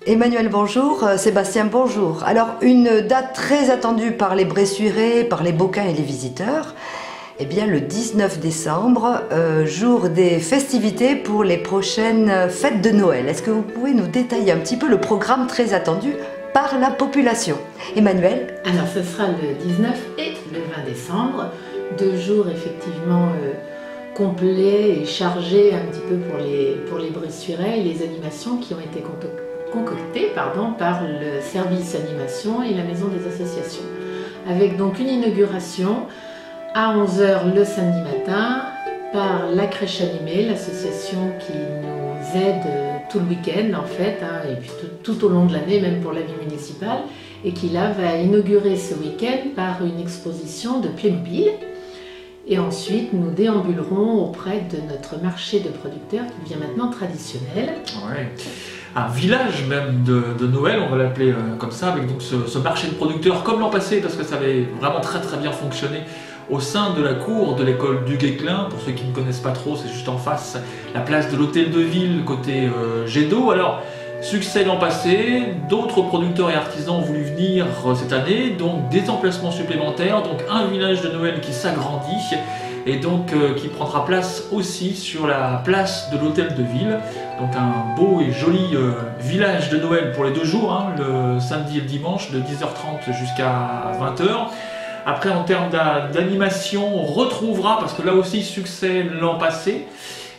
Emmanuel, bonjour. Sébastien, bonjour. Alors, une date très attendue par les Bressuirais, par les Beaucains et les visiteurs, eh bien, le 19 décembre, jour des festivités pour les prochaines fêtes de Noël. Est-ce que vous pouvez nous détailler un petit peu le programme très attendu par la population? Emmanuel? Alors, ce sera le 19 et le 20 décembre, 2 jours effectivement complets et chargés un petit peu pour les Bressuirais et les animations qui ont été concoctées par le service animation et la maison des associations. Avec donc une inauguration à 11 h le samedi matin par la crèche animée, l'association qui nous aide tout le week-end en fait, et puis tout au long de l'année, même pour la vie municipale, et qui là va inaugurer ce week-end par une exposition de Playmobil. Et ensuite, nous déambulerons auprès de notre marché de producteurs qui devient maintenant traditionnel. Ouais. Un village même de Noël, on va l'appeler comme ça, avec donc ce marché de producteurs comme l'an passé, parce que ça avait vraiment très bien fonctionné au sein de la cour de l'école du Guesclin. Pour ceux qui ne connaissent pas trop, c'est juste en face la place de l'hôtel de ville côté jet d'eau. Alors, succès l'an passé, d'autres producteurs et artisans ont voulu venir cette année, donc des emplacements supplémentaires, donc un village de Noël qui s'agrandit et donc qui prendra place aussi sur la place de l'hôtel de ville. Donc un beau et joli village de Noël pour les 2 jours, le samedi et le dimanche de 10h30 jusqu'à 20h. Après, en termes d'animation, on retrouvera, parce que là aussi succès l'an passé,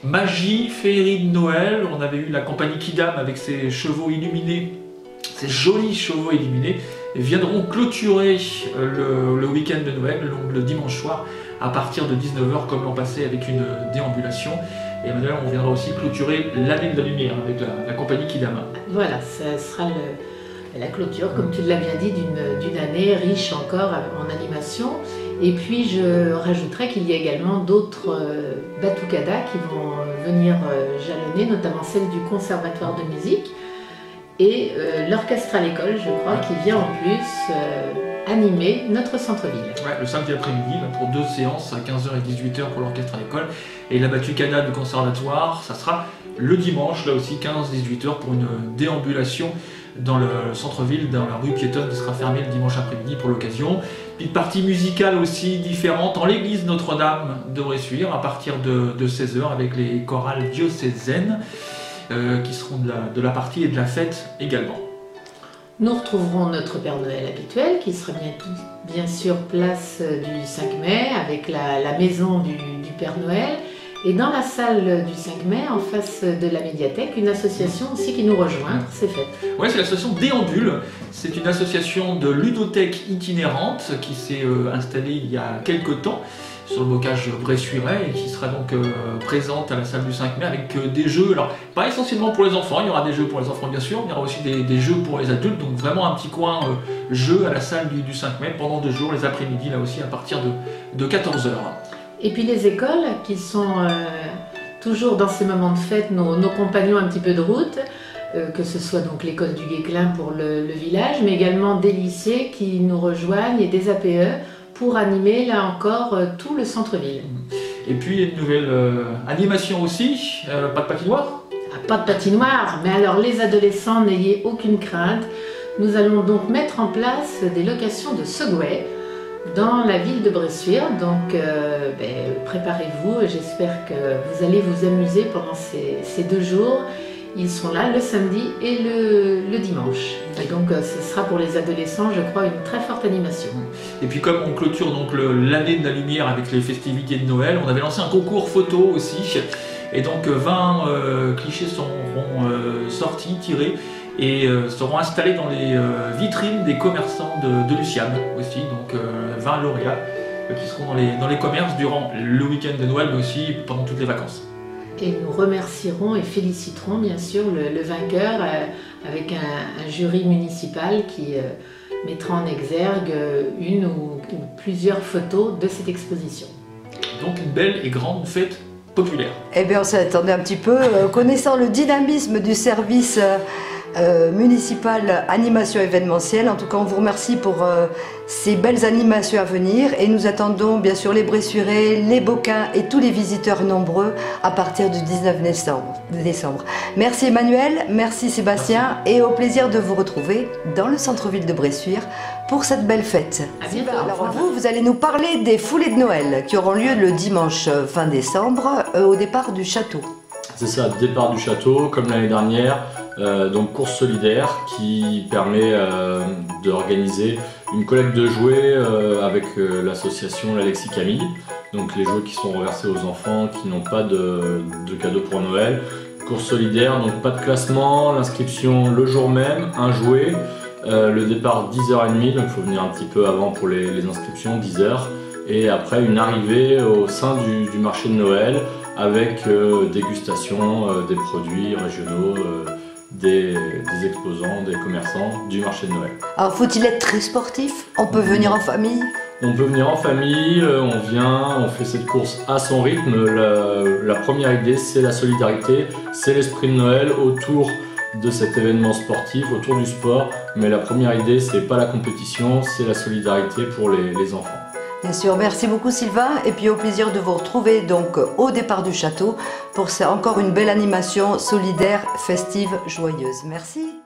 magie, féerie de Noël. On avait eu la compagnie Kidam avec ses chevaux illuminés, ces jolis chevaux illuminés, et viendront clôturer le week-end de Noël, donc le dimanche soir, à partir de 19 h comme l'an passé avec une déambulation. Et Emmanuel, on viendra aussi clôturer l'année de la lumière avec la compagnie Kidam. Voilà, ça sera la clôture, comme tu l'as bien dit, d'une année riche encore en animation. Et puis je rajouterai qu'il y a également d'autres batucadas qui vont venir jalonner, notamment celle du Conservatoire de musique et l'orchestre à l'école, je crois, qui vient en plus animer notre centre-ville. Ouais, le samedi après-midi, pour 2 séances à 15 h et 18 h pour l'orchestre à l'école. Et la batucada du conservatoire, ça sera le dimanche, là aussi 15-18 h pour une déambulation dans le centre-ville, dans la rue piétonne qui sera fermée le dimanche après-midi pour l'occasion. Une partie musicale aussi différente en l'église Notre-Dame de Bressuire à partir de 16 h avec les chorales diocésaines qui seront de la partie et de la fête également. Nous retrouverons notre Père Noël habituel qui sera bien sûr place du 5 mai avec la maison du Père Noël. Et dans la salle du 5 mai, en face de la médiathèque, une association aussi qui nous rejoint, c'est fait. Oui, c'est l'association Déambule. C'est une association de ludothèque itinérante qui s'est installée il y a quelques temps sur le bocage bressuirais et qui sera donc présente à la salle du 5 mai avec des jeux. Alors, pas essentiellement pour les enfants, il y aura des jeux pour les enfants bien sûr, mais il y aura aussi des jeux pour les adultes. Donc vraiment un petit coin jeu à la salle du 5 mai pendant 2 jours, les après-midi là aussi à partir de 14 h. Et puis les écoles qui sont toujours dans ces moments de fête, nos compagnons un petit peu de route, que ce soit donc l'école du Guesclin pour le village, mais également des lycées qui nous rejoignent et des APE pour animer là encore tout le centre-ville. Et puis une nouvelle animation aussi, pas de patinoire? Pas de patinoire, mais alors les adolescents, n'ayez aucune crainte. Nous allons donc mettre en place des locations de Segway dans la ville de Bressuire, donc préparez-vous, j'espère que vous allez vous amuser pendant ces 2 jours. Ils sont là le samedi et le dimanche. Et donc ce sera pour les adolescents, je crois, une très forte animation. Et puis comme on clôture donc l'année de la lumière avec les festivités de Noël, on avait lancé un concours photo aussi. Et donc 20 clichés seront sortis, tirés, et seront installés dans les vitrines des commerçants de Luciane aussi, donc 20 lauréats qui seront dans les commerces durant le week-end de Noël mais aussi pendant toutes les vacances. Et nous remercierons et féliciterons bien sûr le vainqueur avec un jury municipal qui mettra en exergue une ou plusieurs photos de cette exposition. Donc une belle et grande fête populaire. Eh bien on s'y attendait un petit peu, connaissant le dynamisme du service municipale animation événementielle. En tout cas, on vous remercie pour ces belles animations à venir et nous attendons bien sûr les Bressuirais, les Beauquins et tous les visiteurs nombreux à partir du 19 décembre. Merci Emmanuel, merci Sébastien et au plaisir de vous retrouver dans le centre-ville de Bressuire pour cette belle fête. À bientôt. Alors vous allez nous parler des foulées de Noël qui auront lieu le dimanche 20 décembre au départ du château. C'est ça, départ du château, comme l'année dernière, donc course solidaire qui permet d'organiser une collecte de jouets avec l'association l'Alexis Camille. Donc les jouets qui sont reversés aux enfants qui n'ont pas de cadeaux pour Noël. Course solidaire, donc pas de classement, l'inscription le jour même, un jouet, le départ 10h30, donc il faut venir un petit peu avant pour les inscriptions, 10h. Et après une arrivée au sein du marché de Noël avec dégustation des produits régionaux, des exposants, des commerçants du marché de Noël. Alors faut-il être très sportif? On peut venir en famille? On peut venir en famille, on fait cette course à son rythme. La première idée, c'est la solidarité, c'est l'esprit de Noël autour de cet événement sportif, autour du sport. Mais la première idée, c'est pas la compétition, c'est la solidarité pour les enfants. Bien sûr, merci beaucoup Sylvain et puis au plaisir de vous retrouver donc au départ du château pour encore une belle animation solidaire, festive, joyeuse. Merci.